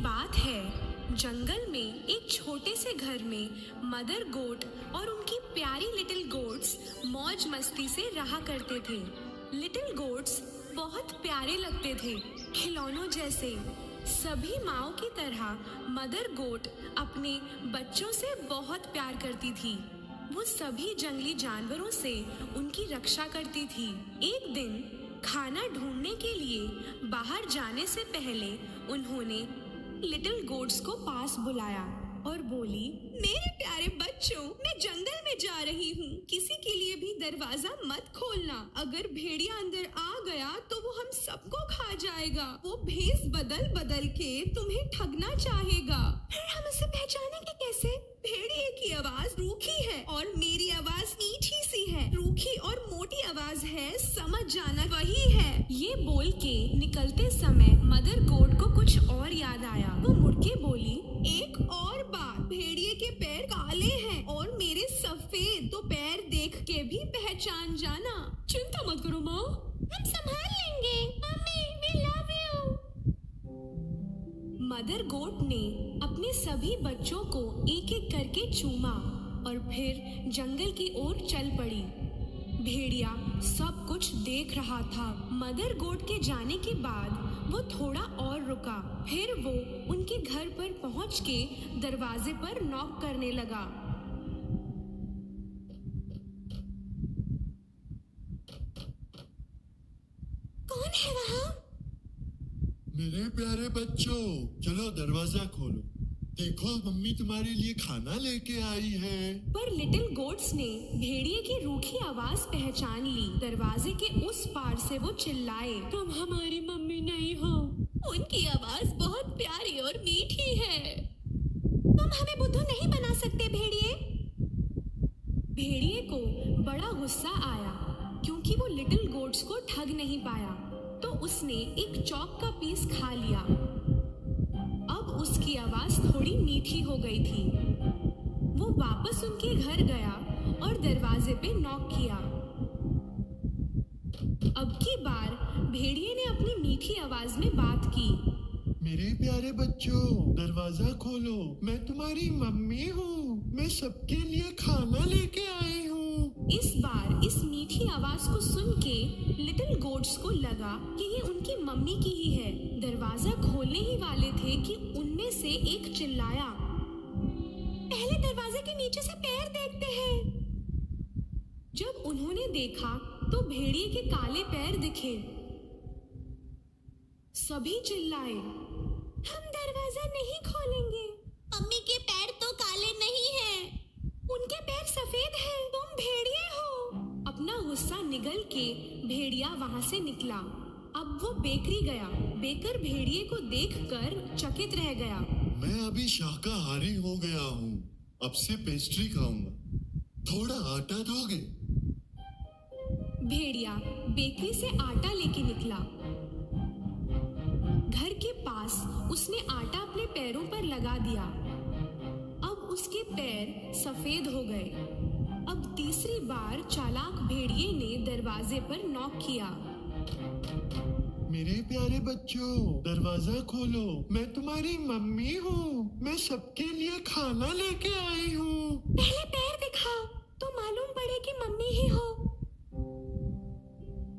बात है, जंगल में एक छोटे से घर में मदर गोट और उनकी प्यारी लिटिल गोट्स मौज मस्ती से रहा करते थे। लिटिल गोट्स बहुत प्यारे लगते थे, खिलौनों जैसे। सभी माँओं की तरह मदर गोट अपने बच्चों से बहुत प्यार करती थी। वो सभी जंगली जानवरों से उनकी रक्षा करती थी। एक दिन खाना ढूंढने के लिए बाहर जाने से पहले उन्होंने लिटिल गोट्स को पास बुलाया और बोली, मेरे प्यारे बच्चों, मैं जंगल में जा रही हूँ। किसी के लिए भी दरवाजा मत खोलना। अगर भेड़िया अंदर आ गया तो वो हम सबको खा जाएगा। वो भेष बदल बदल के तुम्हें ठगना चाहेगा। फिर हम उसे पहचानेंगे कैसे? भेड़िए की आवाज रूखी है और मेरी आवाज मीठी सी है। रूखी और मोटी आवाज है, समझ जाना वही है। ये बोल के निकलते समय मदर गोट को कुछ और याद आया। वो मुड़ के बोली, एक और बात, भेड़िए के पैर काले हैं और मेरे सफेद, तो पैर देख के भी पहचान जाना। चिंता मत करो माँ, हम संभाल लेंगे। Mummy, we love you. Mother goat ने अपने सभी बच्चों को एक एक करके चूमा और फिर जंगल की ओर चल पड़ी। भेड़िया सब कुछ देख रहा था। मदर गोट के जाने के बाद वो थोड़ा और रुका। फिर वो उनके घर पर पहुंच के दरवाजे पर नॉक करने लगा। कौन है वहाँ? मेरे प्यारे बच्चों, चलो दरवाजा खोलो। देखो, मम्मी तुम्हारे लिए खाना लेके आई है। पर लिटिल गोट्स ने भेड़िए की रूखी आवाज पहचान ली। दरवाजे के उस पार से वो चिल्लाए, तुम हमारी मम्मी नहीं हो। उनकी आवाज बहुत प्यारी और मीठी है। तुम हमें बुद्धू नहीं बना सकते भेड़िए। भेड़िए को बड़ा गुस्सा आया क्योंकि वो लिटिल गोट्स को ठग नहीं पाया, तो उसने एक चॉक का पीस खा लिया। अब उसकी आवाज थोड़ी मीठी हो गई थी। वो वापस उनके घर गया और दरवाजे पे नॉक किया। अब की बार भेड़िए ने अपनी मीठी आवाज में बात की, मेरे प्यारे बच्चों, दरवाजा खोलो। मैं तुम्हारी मम्मी हूँ। मैं सबके लिए खाना लेके आई हूँ। इस बार इस मीठी आवाज को सुन के लिटिल गोट्स को लगा कि ये उनकी मम्मी की ही है। दरवाजा खोलने ही वाले थे कि उनमें से एक चिल्लाया, पहले दरवाजे के नीचे से पैर देखते हैं। जब उन्होंने देखा तो भेड़िए के काले पैर दिखे। सभी चिल्लाए, हम दरवाजा नहीं खोलेंगे। मम्मी के पैर तो काले नहीं हैं। उनके पैर सफेद हैं। तुम भेड़िए हो। अपना गुस्सा निगल के भेड़िया वहां से निकला। अब वो बेकरी गया। बेकर भेड़िए को देखकर चकित रह गया। मैं अभी शाकाहारी हो गया हूँ। अब से पेस्ट्री खाऊंगा। थोड़ा आटा दोगे? भेड़िया बेकरी से आटा लेके निकला। घर के पास उसने आटा अपने पैरों पर लगा दिया। अब उसके पैर सफेद हो गए। अब तीसरी बार चालाक भेड़िए ने दरवाजे पर नॉक किया। मेरे प्यारे बच्चों, दरवाजा खोलो। मैं तुम्हारी मम्मी हूँ। मैं सबके लिए खाना लेके आई हूँ। पहले पैर दिखाओ तो मालूम पड़े कि मम्मी ही हो।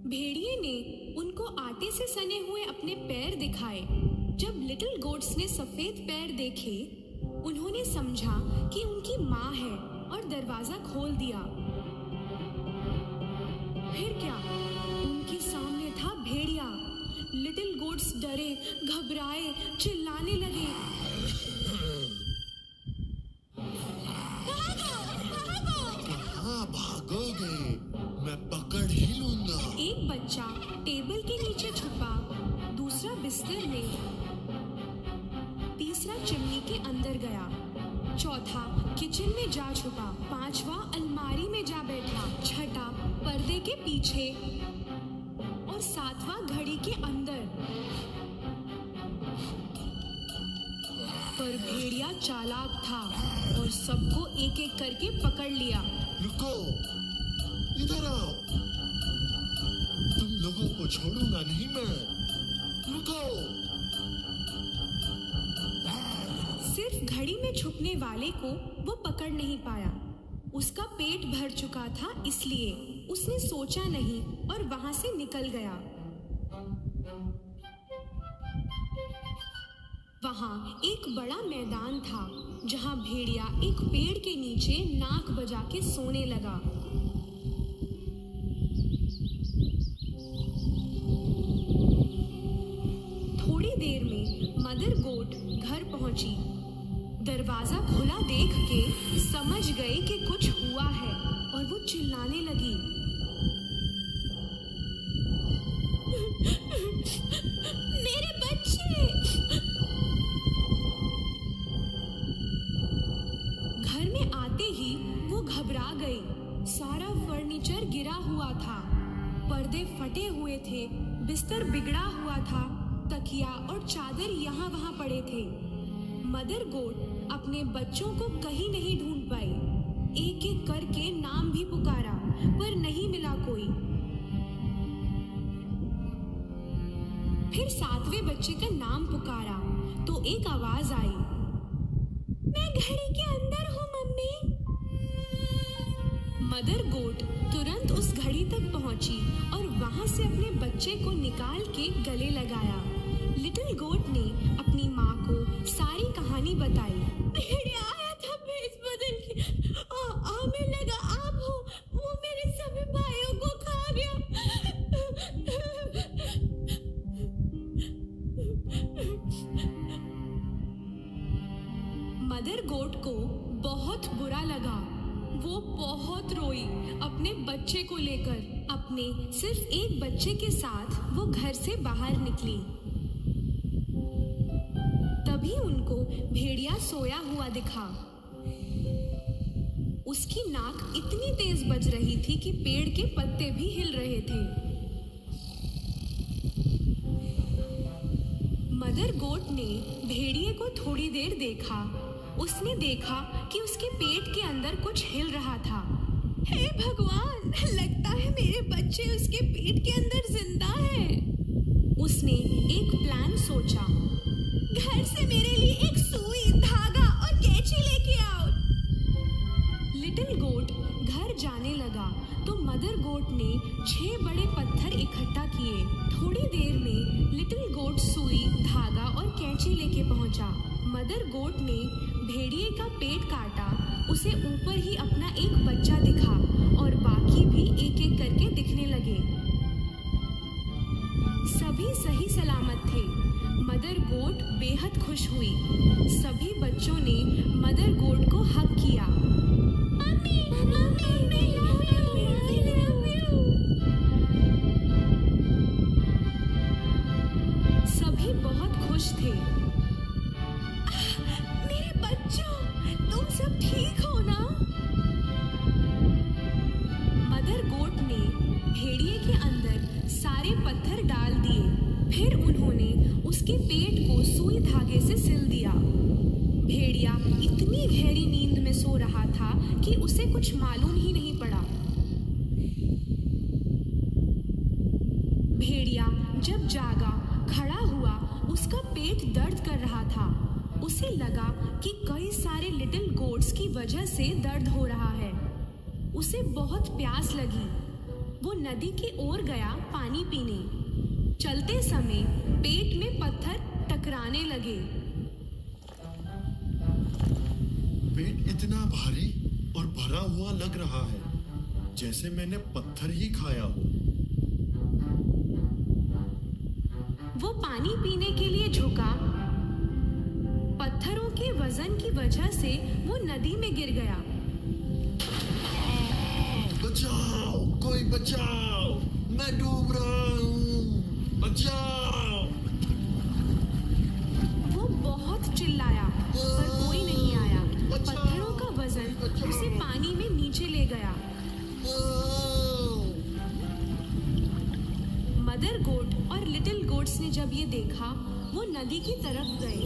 भेड़िए ने उनको आटे से सने हुए अपने पैर दिखाए। जब लिटिल गोट्स ने सफेद पैर देखे, उन्होंने समझा कि उनकी माँ है और दरवाजा खोल दिया। फिर क्या, उनके सामने था भेड़िया। लिटिल गोट्स डरे, घबराए, चिल्लाने लगे, कहाँ भागोगे? मैं पकड़ ही लूंगा। एक बच्चा टेबल के नीचे छुपा, दूसरा बिस्तर में, तीसरा चिमनी के अंदर गया, चौथा किचन में जा छुपा, पांचवा अलमारी में जा बैठा, छठा पर्दे के पीछे और सातवां घड़ी के अंदर। पर भेड़िया चालाक था और सबको एक एक करके पकड़ लिया। रुको, इधर आओ। तुम लोगों को छोड़ूंगा नहीं मैं। रुको। सिर्फ घड़ी में छुपने वाले को वो पकड़ नहीं पाया। उसका पेट भर चुका था, इसलिए उसने सोचा नहीं और वहां से निकल गया। वहां एक बड़ा मैदान था जहां भेड़िया एक पेड़ के नीचे नाक बजा के सोने लगा। थोड़ी देर में मदर गोट घर पहुंची। दरवाजा खुला देख के समझ गए कि कुछ हुआ है और वो चिल्लाने लगी। मेरे बच्चे! घर में आते ही वो घबरा गई। सारा फर्नीचर गिरा हुआ था, पर्दे फटे हुए थे, बिस्तर बिगड़ा हुआ था, तकिया और चादर यहाँ वहाँ पड़े थे। मदर गोट अपने बच्चों को कहीं नहीं ढूंढ पाई। एक एक करके नाम भी पुकारा, पर नहीं मिला कोई। फिर 7वें बच्चे का नाम पुकारा तो एक आवाज आई, मैं घड़ी के अंदर हूँ मम्मी। मदर गोट तुरंत उस घड़ी तक पहुंची और वहां से अपने बच्चे को निकाल के गले लगाया। लिटिल गोट ने अपनी माँ को सारी कहानी बताई। भेड़िया आया था भेष बदल के, हमें लगा आप हो, वो मेरे सभी भाइयों को खा गया। मदर गोट को बहुत बुरा लगा। वो बहुत रोई अपने बच्चे को लेकर। अपने सिर्फ एक बच्चे के साथ वो घर से बाहर निकली। तभी उनको भेड़िया सोया हुआ दिखा। उसकी नाक इतनी तेज बज रही थी कि पेड़ के पत्ते भी हिल रहे थे। मदर गोट ने भेड़िए को थोड़ी देर देखा। उसने देखा कि उसके पेट के अंदर कुछ हिल रहा था। हे भगवान, लगता है मेरे बच्चे उसके पेट के अंदर जिंदा हैं। उसने एक प्लान सोचा। घर से मेरे लिए एक सुई, धागा और कैंची लेके आओ। लिटिल गोट घर जाने लगा तो मदर गोट ने 6 बड़े पत्थर इकट्ठा किए। थोड़ी देर में लिटिल गोट सुई, धागा और कैंची लेके पहुंचा। मदर गोट ने भेड़िए का पेट काटा। उसे ऊपर ही अपना एक बच्चा दिखा और बाकी भी एक एक करके दिखने लगे। सभी सही सलामत थे। मदर गोट बेहद खुश हुई। सभी बच्चों ने मदर गोट को हग किया। मम्मी, मम्मी, मैं लव यू। सभी बहुत खुश थे। मेरे बच्चों, तुम सब ठीक हो ना? मदर गोट ने भेड़िए के अंदर सारे पत्थर डाल दिए। फिर उन्होंने उसके पेट को सुई धागे से सिल दिया। भेड़िया इतनी गहरी नींद में सो रहा था कि उसे कुछ मालूम ही नहीं पड़ा। भेड़िया जब जागा, खड़ा हुआ, उसका पेट दर्द कर रहा था। उसे लगा कि कई सारे लिटिल गोट्स की वजह से दर्द हो रहा है। उसे बहुत प्यास लगी। वो नदी की ओर गया पानी पीने। चलते समय पेट में पत्थर टकराने लगे। पेट इतना भारी और भरा हुआ लग रहा है, जैसे मैंने पत्थर ही खाया हो। वो पानी पीने के लिए झुका। पत्थरों के वजन की वजह से वो नदी में गिर गया। बचाओ, कोई बचाओ, मैं डूब रहा हूँ, बचाओ। वो बहुत चिल्लाया पर कोई नहीं आया। पत्थरों का वजन उसे पानी में नीचे ले गया। मदर गोट और लिटिल गोट्स ने जब ये देखा, वो नदी की तरफ गए।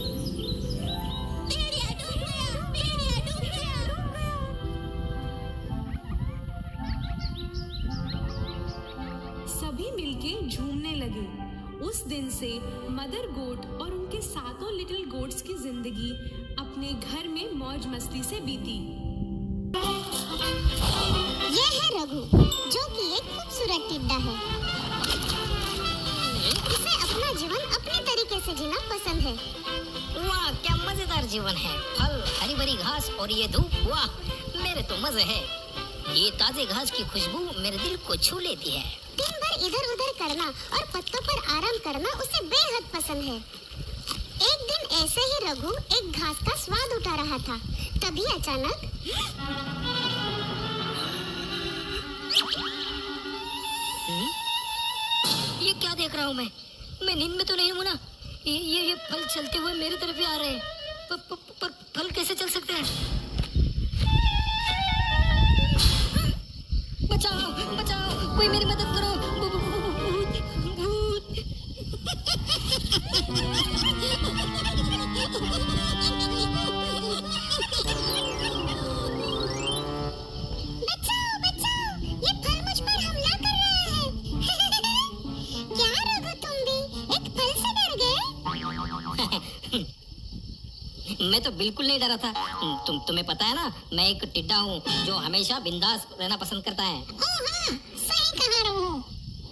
भेड़िया डूब गया, भेड़िया डूब गया, डूब गया। सभी मिलके झूमने लगे। उस दिन से मदर गोट और उनके सातों लिटिल गोट्स की जिंदगी अपने घर में मौज मस्ती से बीती। ये है रघु, जो कि एक खूबसूरत टिड्डा है। इसे अपना जीवन अपने तरीके से जीना पसंद है। वाह, क्या मजेदार जीवन है। फल, हरी भरी घास और ये धूप, वाह मेरे तो मजे है। ये ताजे घास की खुशबू मेरे दिल को छू लेती है। दिन भर इधर उधर करना और पत्तों पर आराम करना उसे बेहद पसंद है। एक दिन ऐसे ही रघु एक घास का स्वाद उठा रहा था। तभी अचानक ये क्या देख रहा हूँ मैं नींद में तो नहीं हूँ ना। ये फल चलते हुए मेरी तरफ ही आ रहे हैं। पर फल कैसे चल सकते हैं? बचाओ बचाओ, कोई मेरी मदद करो। भूत भूत। बचाओ बचाओ, ये फल मुझ पर हमला कर रहा है। क्या रघु, तुम भी एक फल से डर गए? मैं तो बिल्कुल नहीं डरा था। तुम्हें पता है ना, मैं एक टिड्डा हूँ जो हमेशा बिंदास रहना पसंद करता है। ओह हाँ, सही कहा रघु।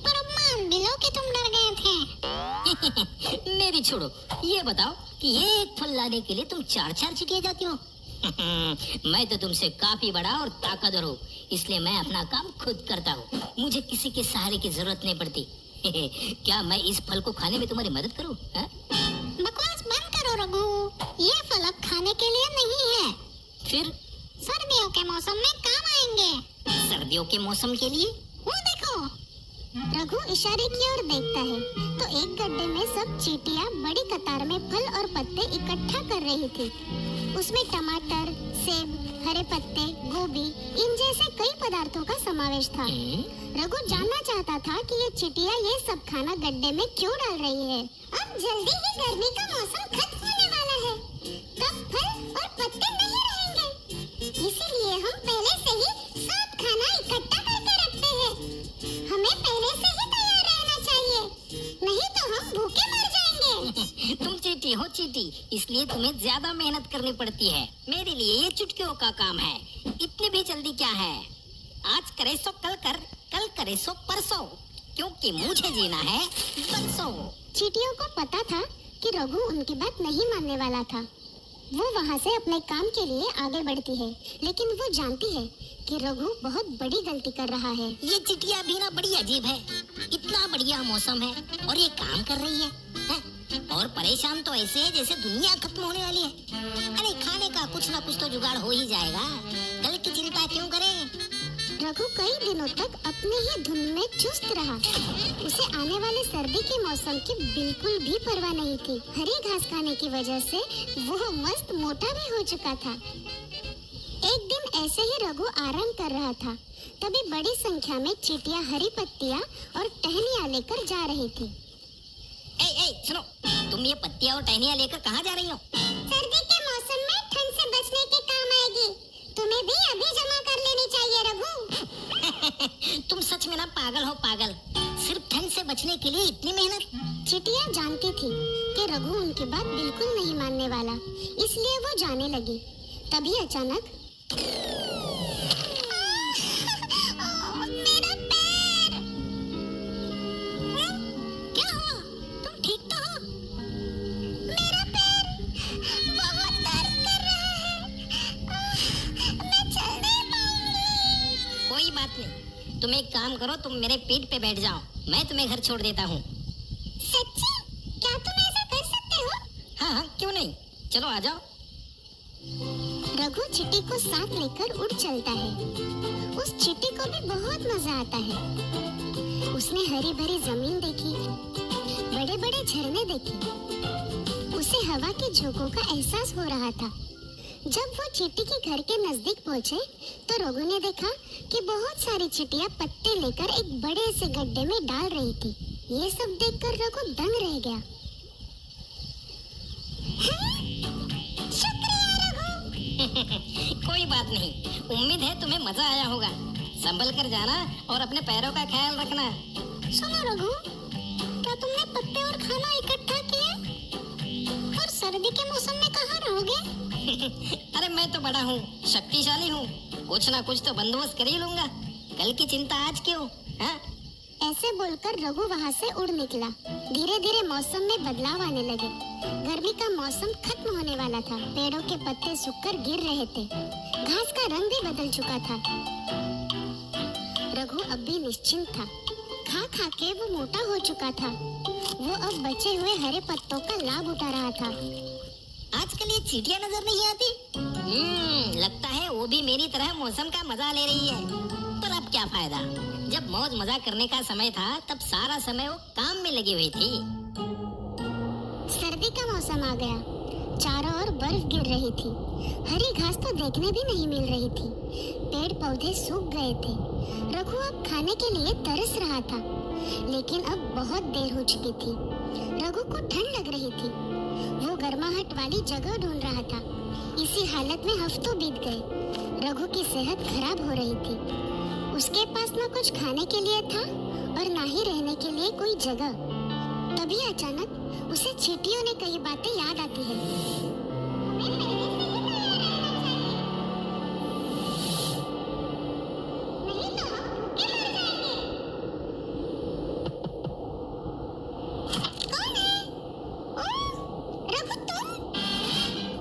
पर अब मान भी लो कि तुम डर गए थे। मेरी छोड़ो, ये बताओ कि ये एक फल लाने के लिए तुम 4-4 चिटिया जाती हो। मैं तो तुमसे काफी बड़ा और ताकतवर हूँ, इसलिए मैं अपना काम खुद करता हूँ। मुझे किसी के सहारे की जरूरत नहीं पड़ती। क्या मैं इस फल को खाने में तुम्हारी मदद करूँ? बकवास बंद करो रघु, ये फल अब खाने के लिए नहीं है। फिर सर्दियों के मौसम में काम आएंगे। सर्दियों के मौसम के लिए? वो देखो। रघु इशारे की ओर देखता है तो एक गड्ढे में सब चींटियां बड़ी कतार में फल और पत्ते इकट्ठा कर रही थी। उसमें टमाटर, सेब, हरे पत्ते, गोभी, इन जैसे कई पदार्थों का समावेश था। रघु जानना चाहता था कि ये चींटियां ये सब खाना गड्ढे में क्यों डाल रही है। अब जल्दी ही गर्मी का मौसम खत्म होने वाला है, तब फल और पत्ते नहीं रहेंगे। इसीलिए हम पहले से ही सब खाना इकट्ठा करके रखते हैं। हमें पहले से ही तैयार रहना चाहिए, नहीं तो हम भूखे मर जाएंगे। तुम चींटी हो चींटी, इसलिए तुम्हें ज्यादा मेहनत करनी पड़ती है। मेरे लिए ये चुटकियों का काम है। इतनी भी जल्दी क्या है? आज करे सो कल कर, कल करे सो परसों, क्योंकि मुझे जीना है बरसों। चींटियों को पता था कि रघु उनकी बात नहीं मानने वाला था। वो वहाँ से अपने काम के लिए आगे बढ़ती है, लेकिन वो जानती है कि रघु बहुत बड़ी गलती कर रहा है। ये चिटिया भी ना बड़ी अजीब है। इतना बढ़िया मौसम है और ये काम कर रही है? और परेशान तो ऐसे है जैसे दुनिया खत्म होने वाली है। अरे खाने का कुछ ना कुछ तो जुगाड़ हो ही जाएगा, कल की चिंता क्यों करें? रघु कई दिनों तक अपने ही धुन में चुस्त रहा। उसे आने वाले सर्दी के मौसम की बिल्कुल भी परवाह नहीं थी। हरी घास खाने की वजह से वो मस्त मोटा भी हो चुका था। एक दिन ऐसे ही रघु आराम कर रहा था, तभी बड़ी संख्या में चींटियां हरी पत्तियां और टहनियां लेकर जा रही थी। ए सुनो, तुम ये पत्तियां और टहनियां लेकर कहाँ जा रही हो? सर्दी के मौसम में ठंड से बचने के काम आएगी। तुम्हें भी अभी जमा कर लेनी चाहिए रघु। तुम सच में ना पागल हो पागल। सिर्फ ठंड से बचने के लिए इतनी मेहनत? चींटियां जानती थी कि रघु उनकी बात बिल्कुल नहीं मानने वाला, इसलिए वो जाने लगी। तभी अचानक मेरा पैर! क्या हुआ? तुम ठीक तो हो? मेरा पैर बहुत दर्द कर रहा है। मैं चल नहीं पाऊंगी। कोई बात नहीं, तुम एक काम करो, तुम मेरे पीठ पे बैठ जाओ, मैं तुम्हें घर छोड़ देता हूँ। सच्ची? क्या तुम ऐसा कर सकते हो? हाँ, क्यों नहीं, चलो आ जाओ। रघु चींटी को साथ लेकर उड़ चलता है। उस चींटी को भी बहुत मजा आता है। उसने हरी भरी जमीन देखी, बड़े बड़े झरने देखे। उसे हवा के झोंकों का एहसास हो रहा था। जब वो चींटी के घर के नजदीक पहुंचे, तो रघु ने देखा कि बहुत सारी चींटियां पत्ते लेकर एक बड़े से गड्ढे में डाल रही थी। ये सब देखकर रघु दंग रह गया। कोई बात नहीं, उम्मीद है तुम्हें मजा आया होगा। संभल कर जाना और अपने पैरों का ख्याल रखना। सुनो रघु, क्या तुमने पत्ते सर्दी के मौसम में कहाँ रहोगे? अरे मैं तो बड़ा हूँ, शक्तिशाली हूँ, कुछ ना कुछ तो बंदोबस्त कर ही लूंगा। कल की चिंता आज क्यों? हाँ? ऐसे बोलकर रघु वहाँ से उड़ निकला। धीरे धीरे मौसम में बदलाव आने लगे। गर्मी का मौसम खत्म होने वाला था। पेड़ों के पत्ते सूखकर गिर रहे थे। घास का रंग भी बदल चुका था। रघु अब भी निश्चिंत था। खा खा के वो मोटा हो चुका था। वो अब बचे हुए हरे पत्तों का लाभ उठा रहा था। आजकल ये चींटियां नजर नहीं आती। लगता है वो भी मेरी तरह मौसम का मजा ले रही है। पर अब क्या फायदा? जब मौज मजा करने का समय था तब सारा समय वो काम में लगी हुई थी। सर्दी का मौसम आ गया। चारों ओर बर्फ गिर रही थी। हरी घास तो देखने भी नहीं मिल रही थी। पेड़ पौधे सूख गए थे। रघु अब खाने के लिए तरस रहा था, लेकिन अब बहुत देर हो चुकी थी। रघु को ठंड लग रही थी। वो गर्माहट वाली जगह ढूंढ रहा था। इसी हालत में हफ्तों बीत गए। रघु की सेहत खराब हो रही थी। उसके पास न कुछ खाने के लिए था और ना ही रहने के लिए कोई जगह। तभी अचानक उसे चींटियों ने कई बातें याद आती है। कौन है? ओह, रघु तुम?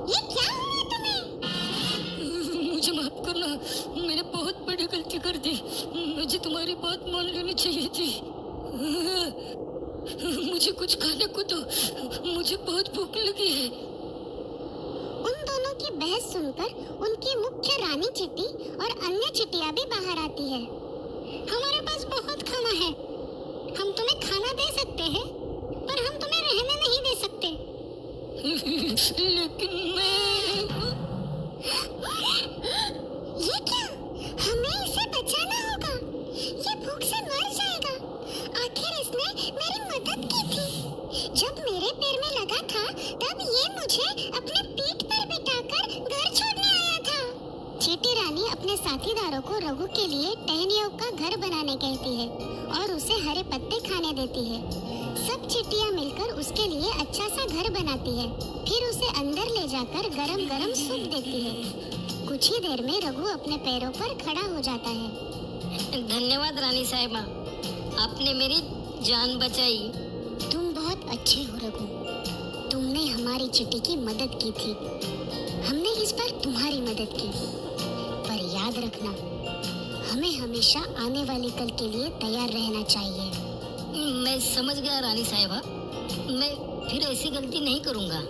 ये क्या हुआ तुम्हें? मुझे माफ करना, मैंने बहुत बड़ी गलती कर दी। मुझे तुम्हारी बात मान लेनी चाहिए थी। मुझे कुछ खाने को दो, मुझे बहुत भूख लगी है। उन दोनों की बहस सुनकर उनकी मुख्य रानी चींटी और अन्य चींटियां भी बाहर आती है। हमारे पास बहुत खाना है। हम तुम्हें खाना दे सकते हैं, पर हम तुम्हें रहने नहीं दे सकते। लेकिन मैं... ये क्या? हमें इसे बचाना होगा। ये भूख से मर जाएगा। आखिर इसने मेरी मदद की थी। जब मेरे पैर में लगा था, तब ये मुझे अपने पीठ पर बिठाकर घर छोड़ने आया था। चींटी रानी अपने साथीदारों को रघु के लिए टहनियों का घर बनाने कहती है और उसे हरे पत्ते खाने देती है। सब चींटियां मिलकर उसके लिए अच्छा सा घर बनाती है। फिर उसे अंदर ले जाकर गरम गरम सूप देती है। कुछ ही देर में रघु अपने पैरों पर खड़ा हो जाता है। धन्यवाद रानी साहिबा, आपने मेरी जान बचाई। तुम बहुत अच्छे हो रघु। तुमने हमारी चिट्टी की मदद की थी। हमने इस बार तुम्हारी मदद की। पर याद रखना, हमें हमेशा आने वाले कल के लिए तैयार रहना चाहिए। मैं समझ गया रानी साहिबा, मैं फिर ऐसी गलती नहीं करूँगा।